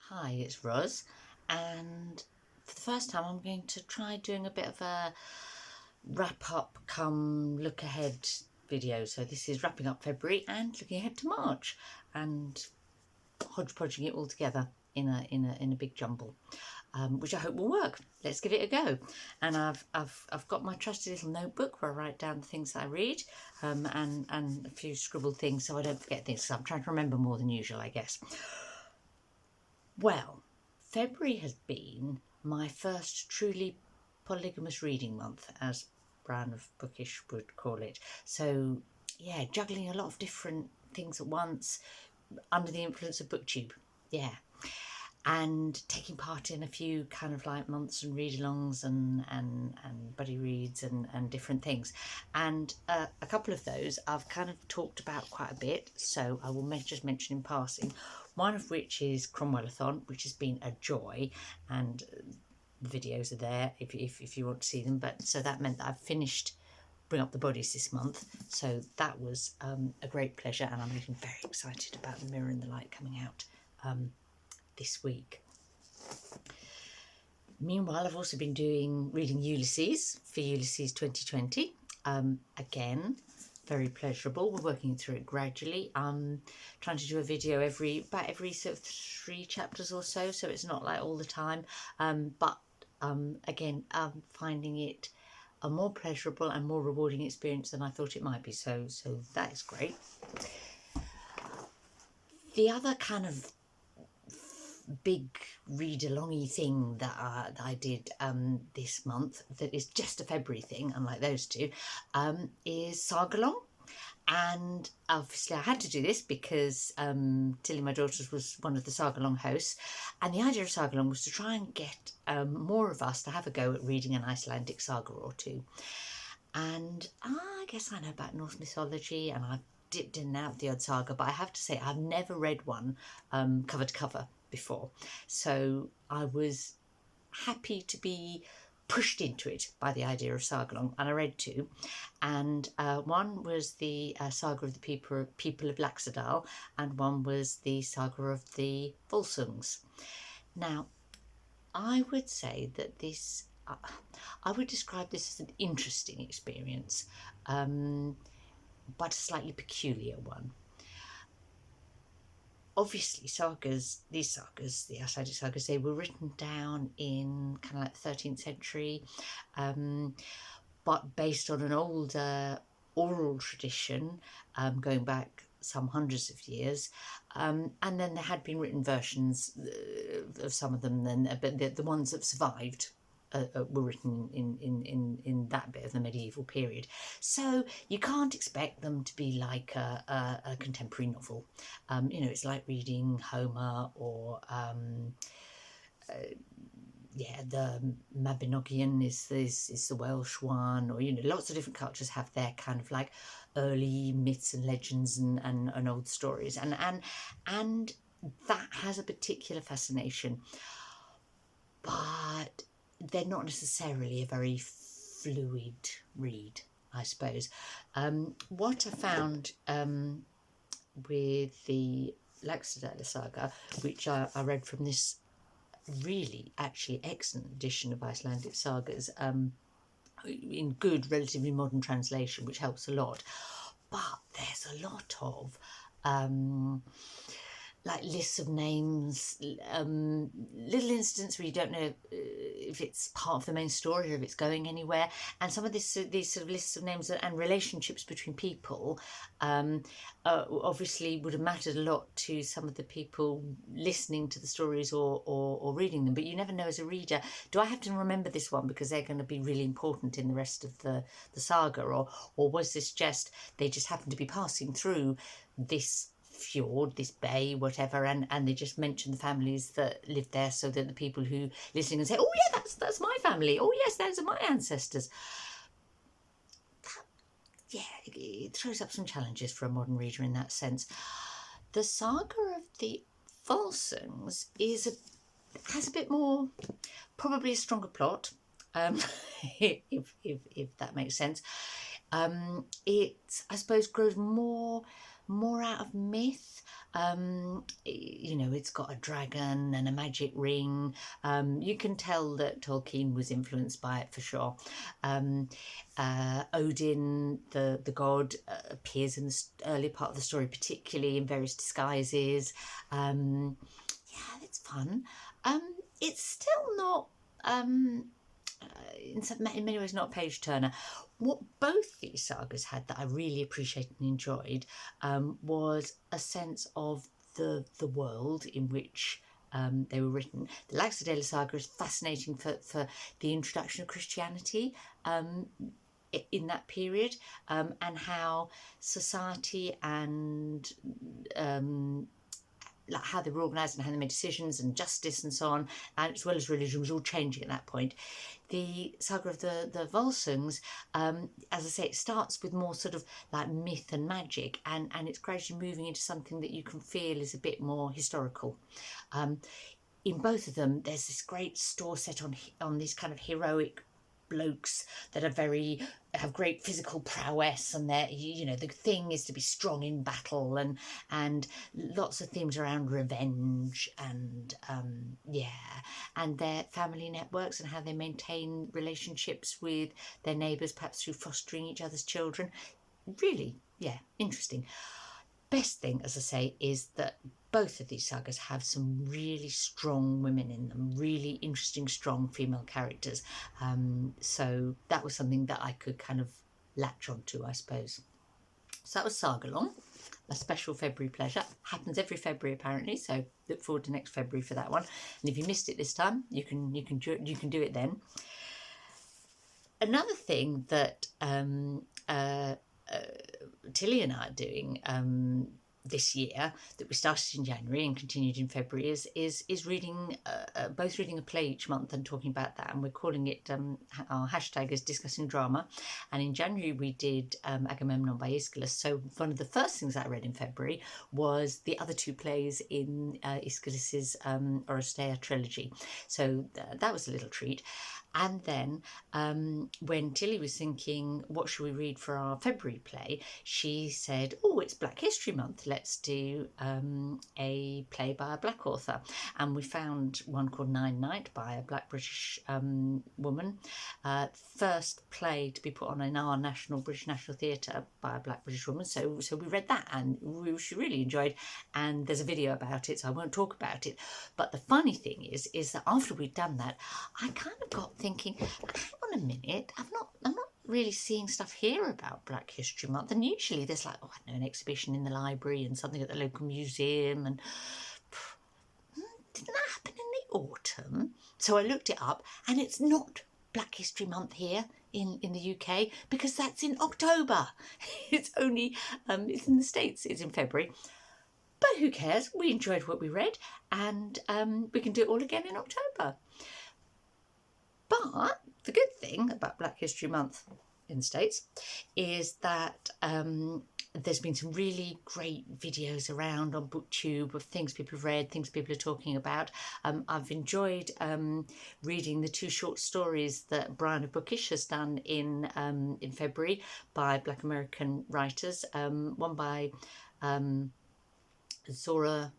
Hi, it's Roz, and for the first time I'm going to try doing a bit of a wrap-up come look ahead video. So this is wrapping up February and looking ahead to March and hodgepodging it all together in a big jumble, which I hope will work. Let's give it a go. And I've got my trusty little notebook where I write down the things that I read, and a few scribbled things so I don't forget things. So I'm trying to remember more than usual, I guess. Well, February has been my first truly polygamous reading month, as Brown of Bookish would call it. So, yeah, juggling a lot of different things at once under the influence of booktube. Yeah. And taking part in a few kind of like months and readalongs and buddy reads and different things. And a couple of those I've kind of talked about quite a bit, so I will just mention in passing. One of which is Cromwellathon, which has been a joy, and the videos are there if you want to see them. But so that meant that I've finished Bring Up the Bodies this month, so that was a great pleasure, and I'm getting very excited about The Mirror and the Light coming out this week. Meanwhile, I've also been reading Ulysses for Ulysses 2020. Again, very pleasurable. We're working through it gradually. Trying to do a video about every sort of 3 chapters or so it's not like all the time. But again, I'm finding it a more pleasurable and more rewarding experience than I thought it might be. So that is great. The other kind of big read-alongy thing that I did this month, that is just a February thing, unlike those two, is Saga. And obviously I had to do this because Tilly, my daughter, was one of the Saga hosts, and the idea of Saga was to try and get more of us to have a go at reading an Icelandic saga or two. And I guess I know about Norse mythology, and I've dipped in and out of the odd saga, but I have to say I've never read one cover to cover before, so I was happy to be pushed into it by the idea of Saga, and I read 2, and one was the Saga of the people of Laxadaela, and one was the Saga of the Volsungs. Now, I would say that this, I would describe this as an interesting experience, but a slightly peculiar one. Obviously, these sagas, the Icelandic sagas, they were written down in kind of like the 13th century, but based on an older oral tradition going back some hundreds of years, and then there had been written versions of some of them, but the ones that survived were written in that bit of the medieval period. So you can't expect them to be like a contemporary novel. It's like reading Homer or the Mabinogion is the Welsh one, or lots of different cultures have their kind of like early myths and legends and old stories, and that has a particular fascination, but they're not necessarily a very fluid read, I suppose. What I found with the Laxadaela saga, which I read from this really actually excellent edition of Icelandic sagas, in good, relatively modern translation, which helps a lot, but there's a lot of like lists of names, little incidents where you don't know if it's part of the main story or if it's going anywhere, and some of these sort of lists of names and relationships between people obviously would have mattered a lot to some of the people listening to the stories or reading them, but you never know as a reader, do I have to remember this one because they're going to be really important in the rest of the saga, or was this just, they just happened to be passing through this fjord, this bay, whatever, and they just mention the families that lived there, so that the people who listening and say, oh yeah, that's my family, oh yes, those are my ancestors. It throws up some challenges for a modern reader in that sense. The Saga of the Volsungs has a bit more, probably a stronger plot, if that makes sense. It, I suppose, grows more out of myth, You know, it's got a dragon and a magic ring. You can tell that Tolkien was influenced by it for sure. Odin, the god, appears in the early part of the story, particularly in various disguises. Yeah, it's fun. It's still not, in many ways, not a page turner. What both these sagas had that I really appreciated and enjoyed was a sense of the world in which they were written. The Laxadaela saga is fascinating for the introduction of Christianity in that period, and how society and like how they were organised and how they made decisions and justice and so on, and as well as religion, was all changing at that point. The saga of the Volsungs, as I say, it starts with more sort of like myth and magic, and it's gradually moving into something that you can feel is a bit more historical. In both of them, there's this great store set on these kind of heroic blokes that have great physical prowess, and they're, you know, the thing is to be strong in battle, and lots of themes around revenge and and their family networks and how they maintain relationships with their neighbours, perhaps through fostering each other's children. Really, yeah, interesting. Best thing, as I say, is that both of these sagas have some really strong women in them, really interesting, strong female characters. So that was something that I could kind of latch onto, I suppose. So that was Sagalong, a special February pleasure. Happens every February apparently, so look forward to next February for that one. And if you missed it this time, you can do it then. Another thing that Tilly and I are doing this year, that we started in January and continued in February, is reading, both reading a play each month and talking about that, and we're calling it, our hashtag is discussing drama. And in January we did Agamemnon by Aeschylus. So one of the first things I read in February was the other two plays in Aeschylus's Oresteia trilogy, so that was a little treat. And then when Tilly was thinking, what should we read for our February play, she said, oh, it's Black History Month, let's do a play by a black author. And we found one called Nine Night by a black British woman. First play to be put on in our British National Theatre by a black British woman. So we read that, and she really enjoyed, and there's a video about it, so I won't talk about it. But the funny thing is that after we'd done that, I kind of got thinking, hang on a minute, I'm not really seeing stuff here about Black History Month. And usually there's like, oh, I don't know, an exhibition in the library and something at the local museum, and didn't that happen in the autumn? So I looked it up, and it's not Black History Month here in the UK, because that's in October. It's only it's in the States, it's in February. But who cares? We enjoyed what we read, and we can do it all again in October. But the good thing about Black History Month in the States is that there's been some really great videos around on booktube of things people have read, things people are talking about. I've enjoyed reading the two short stories that Brian of Bookish has done in February by Black American writers. One by Zora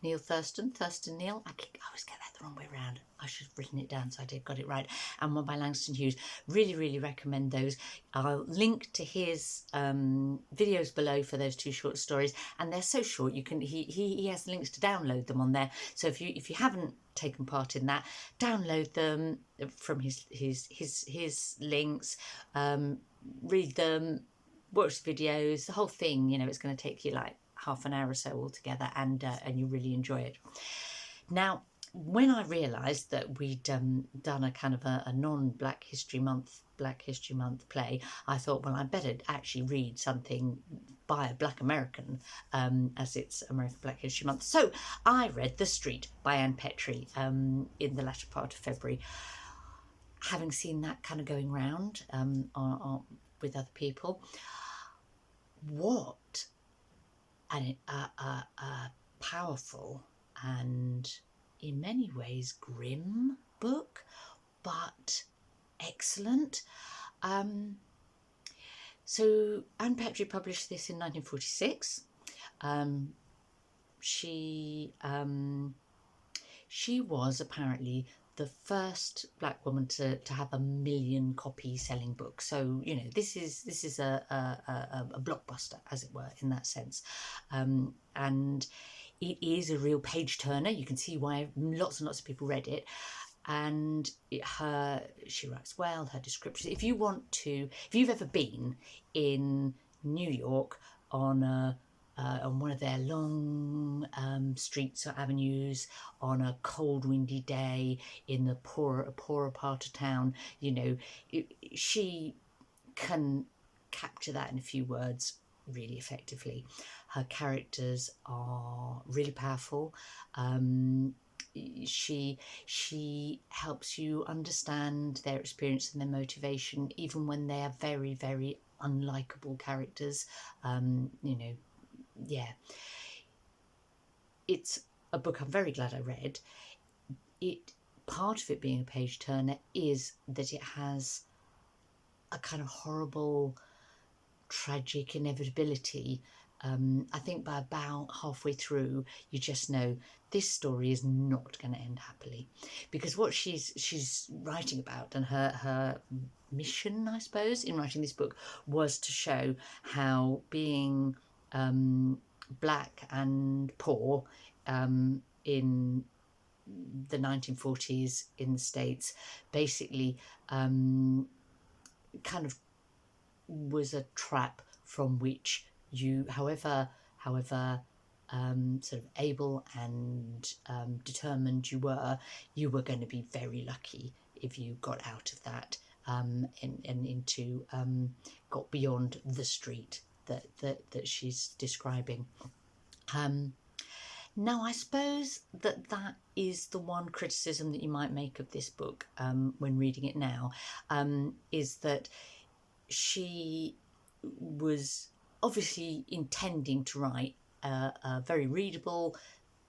Neale Thurston Neale. I always get that the wrong way around. I should have written it down, so I got it right. And one by Langston Hughes. Really, really recommend those. I'll link to his videos below for those two short stories, and they're so short. You can he has links to download them on there. So if you haven't taken part in that, download them from his links. Read them, watch the videos, the whole thing. You know, it's going to take you like half an hour or so altogether, and you really enjoy it. Now, when I realised that we'd done a kind of a non-Black History Month play, I thought, well, I better actually read something by a Black American, as it's American Black History Month. So I read The Street by Anne Petry in the latter part of February. Having seen that kind of going round with other people, what a powerful and in many ways grim book, but excellent. So Anne Petry published this in 1946. she was apparently the first black woman to have 1 million copy selling book. So this is a blockbuster, as it were, in that sense, and it is a real page turner. You can see why lots and lots of people read it. And she writes well. Her description. If you've ever been in New York on one of their long streets or avenues on a cold, windy day in the poorer part of town, she can capture that in a few words really effectively. Her characters are really powerful. She helps you understand their experience and their motivation, even when they are very, very unlikable characters. It's a book I'm very glad I read. Part of it being a page turner is that it has a kind of horrible, tragic inevitability. I think by about halfway through, you just know this story is not going to end happily, because what she's writing about, and her mission, I suppose, in writing this book was to show how being black and poor in the 1940s in the States basically kind of was a trap from which you, however sort of able and determined you were going to be very lucky if you got out of that and into got beyond the street that she's describing. Now, I suppose that is the one criticism that you might make of this book when reading it now, is that she was obviously intending to write a very readable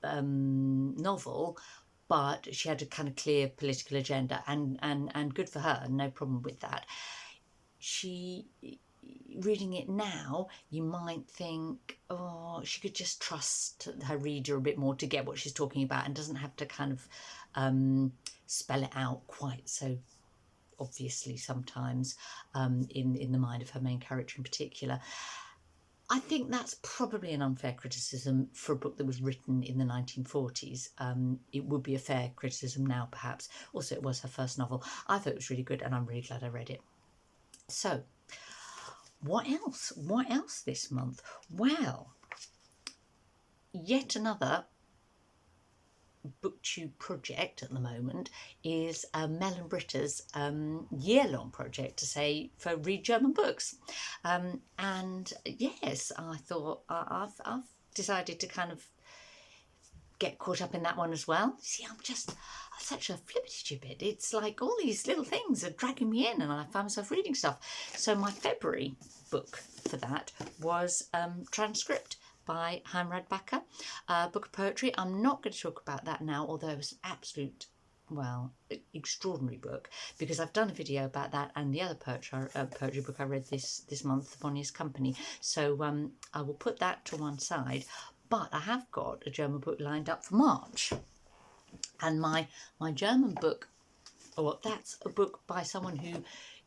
novel, but she had a kind of clear political agenda, and good for her, no problem with that. Reading it now, you might think, oh, she could just trust her reader a bit more to get what she's talking about and doesn't have to kind of spell it out quite so obviously sometimes in the mind of her main character in particular. I think that's probably an unfair criticism for a book that was written in the 1940s. It would be a fair criticism now, perhaps. Also, it was her first novel. I thought it was really good, and I'm really glad I read it. So, what else? What else this month? Well, yet another booktube project at the moment is Mel and Britta's year-long project for Read German Books, and yes, I thought I've decided to kind of get caught up in that one as well. See, I'm such a flippity-gibbet. It's like all these little things are dragging me in, and I find myself reading stuff. So my February book for that was Transcript by Heimrad Bäcker, a book of poetry. I'm not going to talk about that now, although it was an absolute, extraordinary book, because I've done a video about that and the other poetry book I read this month, The Bonniest Company. So I will put that to one side, but I have got a German book lined up for March. And my German book, that's a book by someone who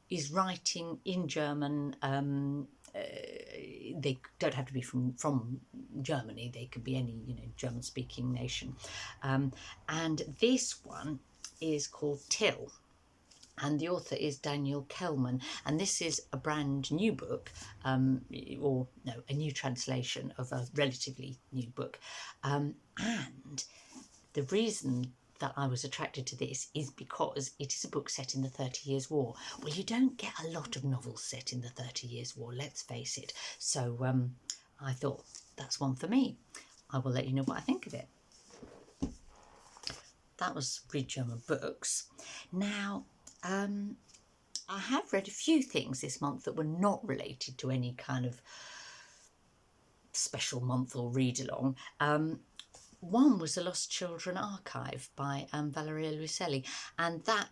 is writing in German. They don't have to be from Germany. They could be any German-speaking nation. And this one is called Tyll, and the author is Daniel Kehlmann. And this is a brand new book, a new translation of a relatively new book. And the reason that I was attracted to this is because it is a book set in the 30 Years' War. Well, you don't get a lot of novels set in the 30 Years' War, let's face it. So I thought, that's one for me. I will let you know what I think of it. That was Read German Books. Now, I have read a few things this month that were not related to any kind of special month or read-along. One was The Lost Children Archive by Valeria Luiselli, and that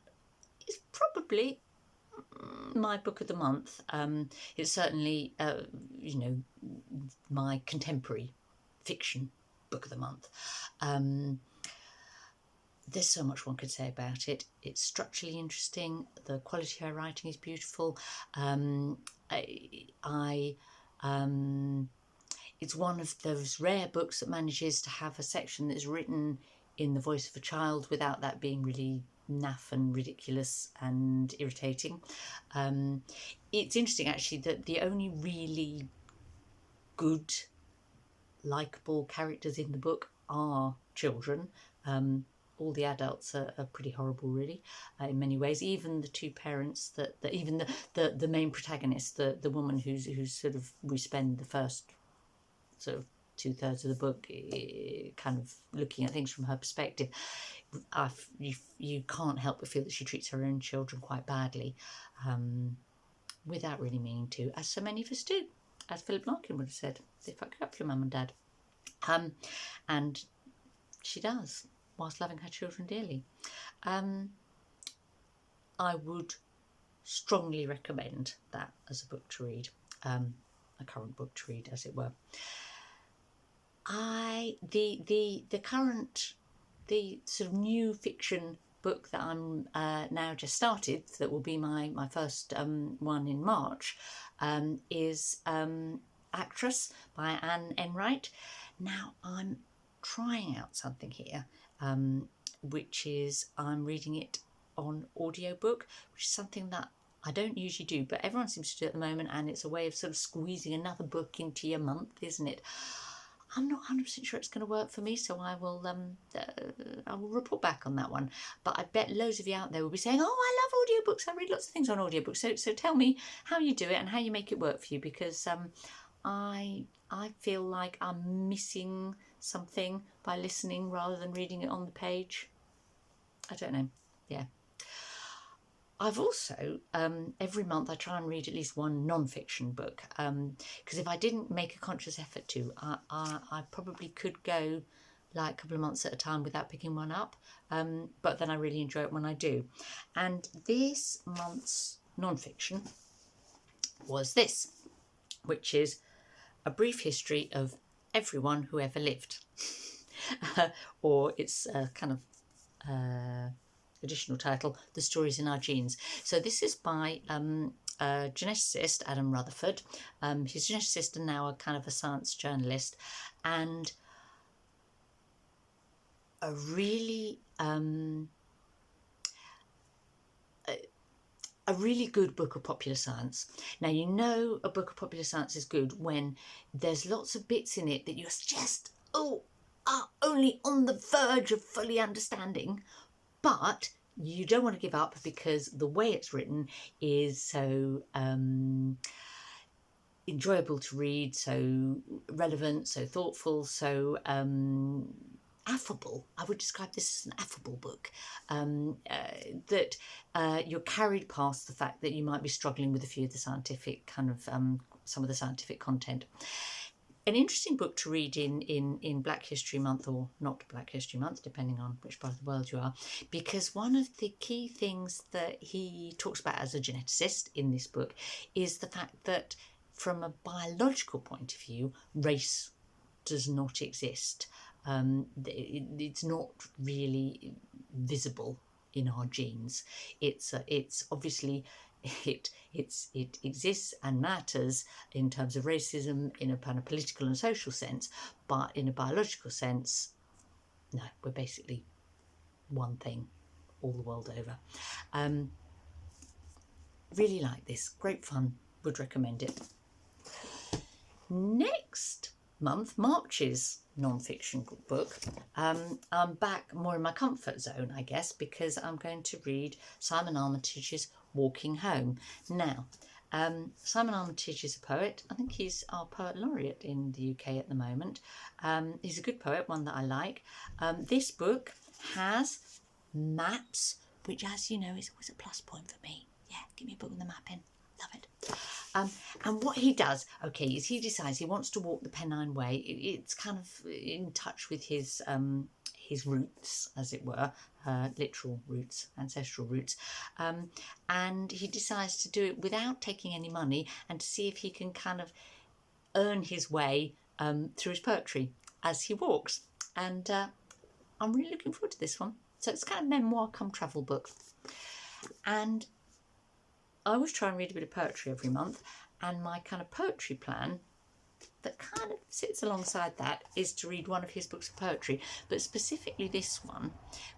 is probably my book of the month. It's certainly, my contemporary fiction book of the month. There's so much one could say about it. It's structurally interesting. The quality of her writing is beautiful. It's one of those rare books that manages to have a section that's written in the voice of a child without that being really naff and ridiculous and irritating. It's interesting actually that the only really good, likeable characters in the book are children. All the adults are pretty horrible, really, in many ways. Even the two parents, even the main protagonist, the woman who's sort of, we spend the first sort of 2/3 of the book kind of looking at things from her perspective. You can't help but feel that she treats her own children quite badly, without really meaning to, as so many of us do, as Philip Larkin would have said, they fuck up your mum and dad. And she does, whilst loving her children dearly. I would strongly recommend that as a book to read, a current book to read, as it were. The sort of new fiction book that I'm now just started, that will be my first one in March, is Actress by Enright. Now I'm trying out something here, which is I'm reading it on audiobook, which is something that I don't usually do, but everyone seems to do at the moment, and it's a way of sort of squeezing another book into your month, isn't it? I'm not 100% sure it's going to work for me, so I will report back on that one. But I bet loads of you out there will be saying, oh, I love audiobooks, I read lots of things on audiobooks. So tell me how you do it and how you make it work for you, because I feel like I'm missing something by listening rather than reading it on the page. I don't know. Yeah. I've also, every month I try and read at least one non-fiction book, because if I didn't make a conscious effort to, I probably could go like a couple of months at a time without picking one up, but then I really enjoy it when I do. And this month's non-fiction was this, which is A Brief History of Everyone Who Ever Lived, or it's kind of additional title, The Stories in Our Genes. So this is by a geneticist, Adam Rutherford. He's a geneticist and now a kind of a science journalist, and a really good book of popular science. Now, you know a book of popular science is good when there's lots of bits in it that you're just are only on the verge of fully understanding, but you don't want to give up because the way it's written is so enjoyable to read, so relevant, so thoughtful, so affable. I would describe this as an affable book, that you're carried past the fact that you might be struggling with a few of the scientific kind of some of the scientific content. An interesting book to read in Black History Month, or not Black History Month, depending on which part of the world you are, because one of the key things that he talks about as a geneticist in this book is the fact that from a biological point of view, race does not exist. It's not really visible in our genes. It's obviously it exists and matters in terms of racism in a kind of political and social sense, but in a biological sense, no, we're basically one thing all the world over. Really like this, great fun, would recommend it. Next month, March's non-fiction book, I'm back more in my comfort zone, I guess, because I'm going to read Simon Armitage's Walking Home. Now, Simon Armitage is a poet. I think he's our poet laureate in the UK at the moment. He's a good poet, one that I like. This book has maps, which, as you know, is always a plus point for me. Yeah, give me a book with a map in. Love it. And what he does, okay, is he decides he wants to walk the Pennine Way. It's kind of in touch with his roots, as it were, literal roots, ancestral roots. And he decides to do it without taking any money, and to see if he can kind of earn his way through his poetry. as he walks. And I'm really looking forward to this one. So it's kind of memoir come travel book. And I always try and read a bit of poetry every month, and my kind of poetry plan that kind of sits alongside that is to read one of his books of poetry, but specifically this one,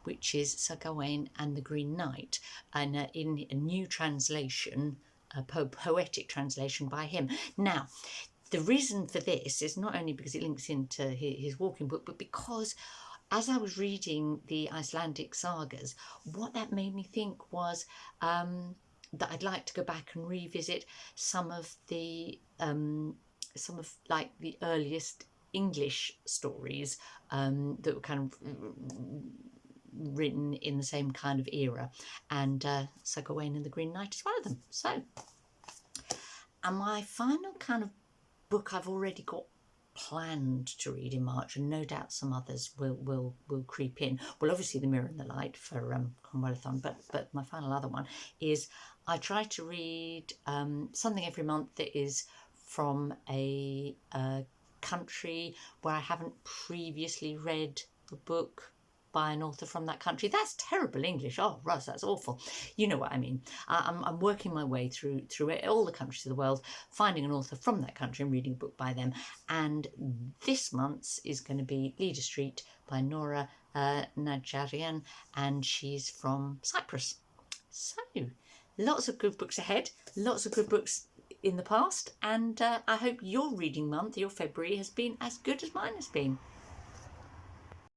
which is Sir Gawain and the Green Knight, and in a new translation, a poetic translation by him. Now, the reason for this is not only because it links into his walking book, but because as I was reading the Icelandic sagas, what that made me think was that I'd like to go back and revisit some of like the earliest English stories that were kind of written in the same kind of era, and Sir Gawain and the Green Knight is one of them. So, and my final kind of book I've already got planned to read in March, and no doubt some others will creep in. Well, obviously The Mirror and the Light for Cromwellathon, but my final other one is I try to read something every month that is from a country where I haven't previously read a book by an author from that country. That's terrible English. Oh, Russ, that's awful. You know what I mean. I'm working my way through all the countries of the world, finding an author from that country and reading a book by them. And this month's is going to be Leader Street by Nora Najarian, and she's from Cyprus. So, lots of good books ahead, lots of good books in the past, and I hope your reading month, your February, has been as good as mine has been.